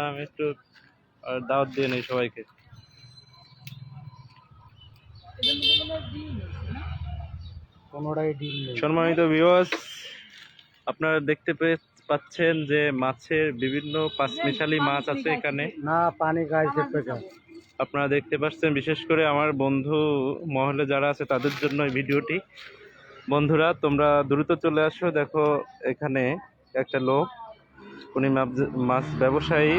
আমি একটু দাওয়াত দিয়ে নিই সবাইকে। সম্মানিত ভিউয়ার্স, আপনারা দেখতে পাচ্ছেন যে মাছের বিভিন্ন পাঁচমিশালি মাছ আছে এখানে। না পানি গাইছে। আপনারা দেখতে পাচ্ছেন, বিশেষ করে আমার বন্ধু মহলে যারা আছে তাদের জন্য এই ভিডিওটি। বন্ধুরা, তোমরা দ্রুত চলে আসো। দেখো এখানে একটা লোক, উনি মাছ ব্যবসায়ী,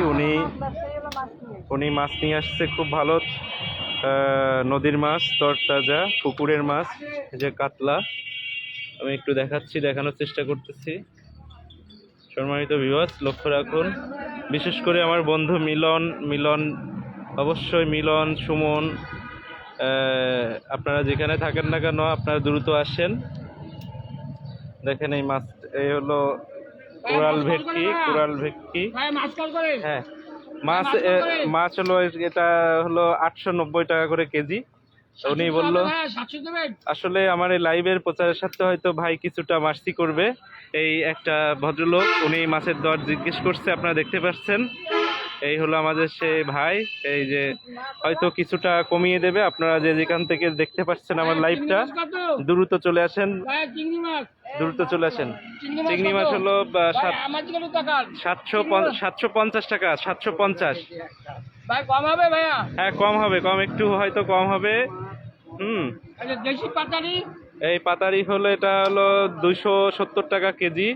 উনি মাছ নিয়ে আসছে। খুব ভালো নদীর মাছ, তরতাজা পুকুরের মাছ, এই যে কাতলা। আমি একটু দেখানোর চেষ্টা করতেছি। সম্মানিত ভিউয়ার্স, লক্ষ্য রাখুন, বিশেষ করে আমার বন্ধু মিলন, অবশ্যই মিলন, সুমন, আপনারা যেখানে থাকেন না কেন আপনারা দ্রুত আসেন। দেখেন এই মাছ, এই হলো কোরাল ভেটকি। হ্যাঁ, মাছ হলো, এটা হলো 890 টাকা করে কেজি। উনি বললো আসলে আমার এই লাইভের প্রচারের সাথে হয়তো ভাই কিছুটা মার্সি করবে। এই একটা ভদ্রলোক, উনি মাছের দর জিজ্ঞেস করছে, আপনারা দেখতে পাচ্ছেন। এই হলো আমাদের সে ভাই, এই যে হয়তো কিছুটা কমিয়ে দেবে। আপনারা যে যেখান থেকে দেখতে পাচ্ছেন আমার লাইভটা, দ্রুত চলে আসেন, দ্রুত চলে আসেন। চিংড়ি মাছ হলো 750 টাকা, 750। হ্যাঁ, কম হবে, একটু হয়তো কম হবে। এই পাতারি হলো, এটা হলো 270 টাকা কেজি,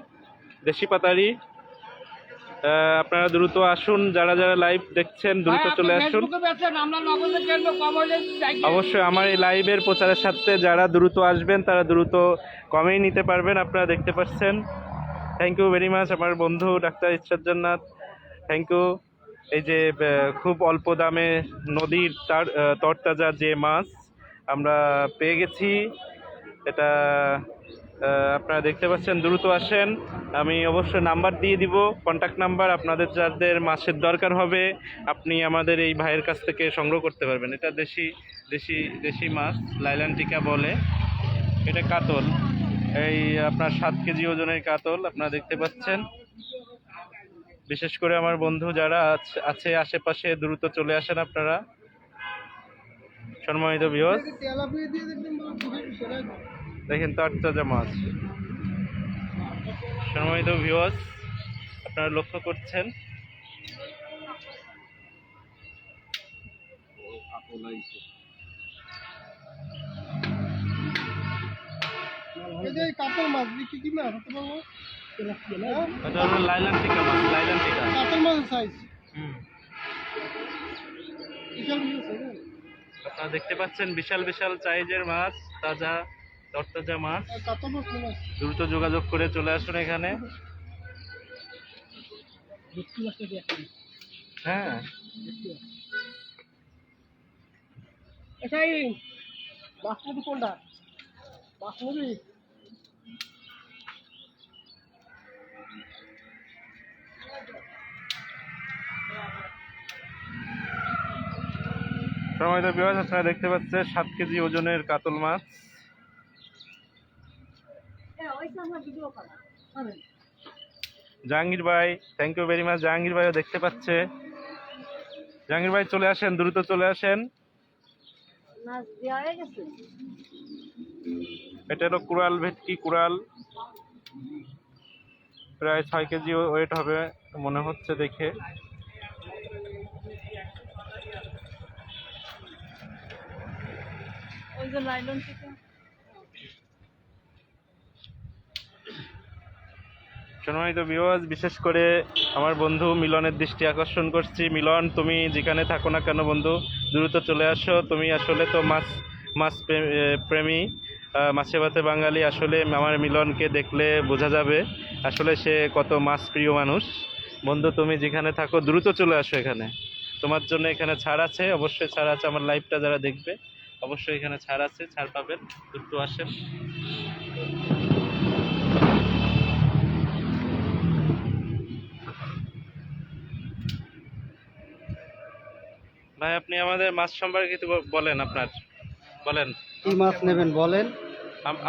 দেশি পাতারি। আপনারা দ্রুত আসুন, যারা যারা লাইভ দেখছেন দ্রুত চলে আসুন। অবশ্যই আমার এই লাইভের প্রচারের সাথে যারা দ্রুত আসবেন তারা দ্রুত কমেই নিতে পারবেন। আপনারা দেখতে পাচ্ছেন। থ্যাংক ইউ ভেরি মাচ আমার বন্ধু ডাক্তার ইরশাদ জান্নাত, থ্যাংক ইউ। এই যে খুব অল্প দামে নদীর তরতাজা যে মাছ আমরা পেয়ে গেছি, এটা আপনারা দেখতে পাচ্ছেন। দ্রুত আসেন, আমি অবশ্যই নাম্বার দিয়ে দিব, কন্ট্যাক্ট নাম্বার। আপনাদের যাদের মাছের দরকার হবে আপনি আমাদের এই ভাইয়ের কাছ থেকে সংগ্রহ করতে পারবেন। এটা দেশি মাছ, লাইলান্টিকা বলে। এটা কাতল, এই আপনার 7 কেজি ওজনের কাতল আপনারা দেখতে পাচ্ছেন। বিশেষ করে আমার বন্ধু যারা আছে আশেপাশে দ্রুত চলে আসেন আপনারা। সম্মানিত ভিউয়ার্স, দেখেন তরতাজা মাছ। সম্মানিত ভিউয়ার্স, আপনারা লক্ষ্য করছেন। এটা হলো লাইলান্টিকা মাছ, আপনারা দেখতে পাচ্ছেন বিশাল সাইজের মাছ, তাজা তরতাজা মাছ। দ্রুত যোগাযোগ করে চলে আসুন এখানে। হ্যাঁ, সম্মানিত ভিউয়ার্স, আপনারা দেখতে পাচ্ছেন 7 কেজি ওজনের কাতল মাছ। জাহাঙ্গীর ভাই, থ্যাংক ইউ ভেরি মাচ। জাহাঙ্গীর ভাইও দেখতে পাচ্ছে। জাহাঙ্গীর ভাই চলে আসেন, দ্রুত চলে আসেন। এটা হলো কোরাল ভেটকি, প্রায় 6 কেজি ওয়েট হবে মনে হচ্ছে দেখে। সম্মানিত ভিউয়ার্স, বিশেষ করে আমার বন্ধু মিলনের দৃষ্টি আকর্ষণ করছি। মিলন, তুমি যেখানে থাকো না কেন বন্ধু, দ্রুত চলে আসো। তুমি আসলে তো মাছ প্রেমী, মাছে ভাতে বাঙালি। আসলে আমার মিলনকে দেখলে বোঝা যাবে আসলে সে কত মাছ প্রিয় মানুষ। বন্ধু, তুমি যেখানে থাকো দ্রুত চলে আসো এখানে। তোমার জন্য এখানে ছাড় আছে, অবশ্যই ছাড় আছে। আমার লাইভটা যারা দেখবে অবশ্যই এখানে ছাড় আছে, ছাড় পাবেন। দ্রুত আসেন। ভাই, আপনি আমাদের মাছ সম্পর্কে কিছু বলেন। বলেন কি মাছ নেবেন বলেন।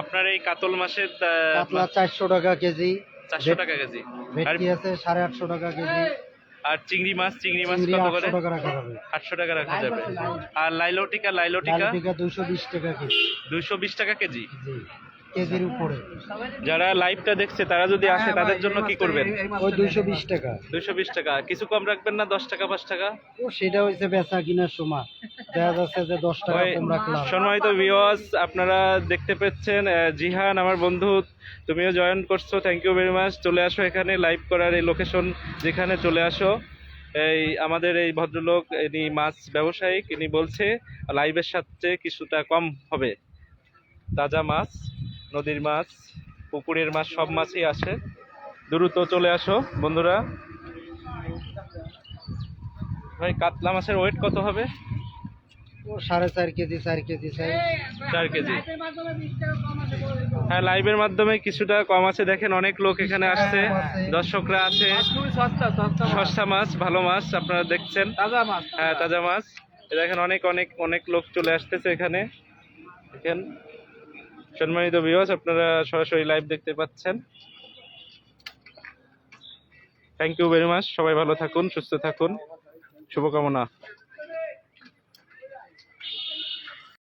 আপনার এই কাতল মাছের কাতলা 400 টাকা কেজি, 400 টাকা কেজি। আর ভেটকি আছে 850 টাকা কেজি, আর চিংড়ি মাছ চিংড়ি কত করে? 800 টাকা রাখা যাবে, 800 টাকা রাখা যাবে। আর লাইলটিকা লাল টিকা 220 টাকা কেজি, 220 টাকা কেজি। জি কেজির উপরে। যারা লাইভটা দেখছে তারা যদি আসে তাদের জন্য কি করবেন? ওই 220 টাকা। 220 টাকা, কিছু কম রাখবেন না? 10 টাকা 5 টাকা? ও সেটা হইছে বেচা কিনার সময়, দেখা যাচ্ছে যে 10 টাকা ওই কম রাখলাম। সম্মানিত ভিউয়ার্স, আপনারা দেখতে পেয়েছেন জিহান আমার বন্ধু, তুমিও জয়েন করছো, থ্যাংক ইউ ভেরি মাচ। চলে আসো এখানে লাইভ করার এই লোকেশন যেখানে, চলে আসো। এই আমাদের এই ভদ্রলোক ইনি মাছ ব্যবসায়িক, ইনি বলছে লাইভের সাথে কিছুটা কম হবে। তাজা মাছ, নদীর মাছ, পুকুরের মাছ, সব মাছই আসে। দ্রুত চলে আসো বন্ধুরা। ভাই কাতলা মাছের ওয়েট কত হবে? ও 4.5 কেজি 4 কেজি চাই। 4 কেজি। হ্যাঁ, লাইভের মাধ্যমে কিছুটা কম আছে। দেখেন অনেক লোক এখানে আসছে, দর্শকরা আছে। সস্তা মাছ, ভালো মাছ আপনারা দেখছেন। হ্যাঁ, তাজা মাছ। এই দেখেন অনেক অনেক অনেক লোক চলে আসতেছে এখানে। দেখেন সম্মানিত ভিউয়ার্স, আপনারা সরাসরি লাইভ দেখতে পাচ্ছেন। Thank you very much. সবাই ভালো থাকুন, সুস্থ থাকুন, শুভকামনা।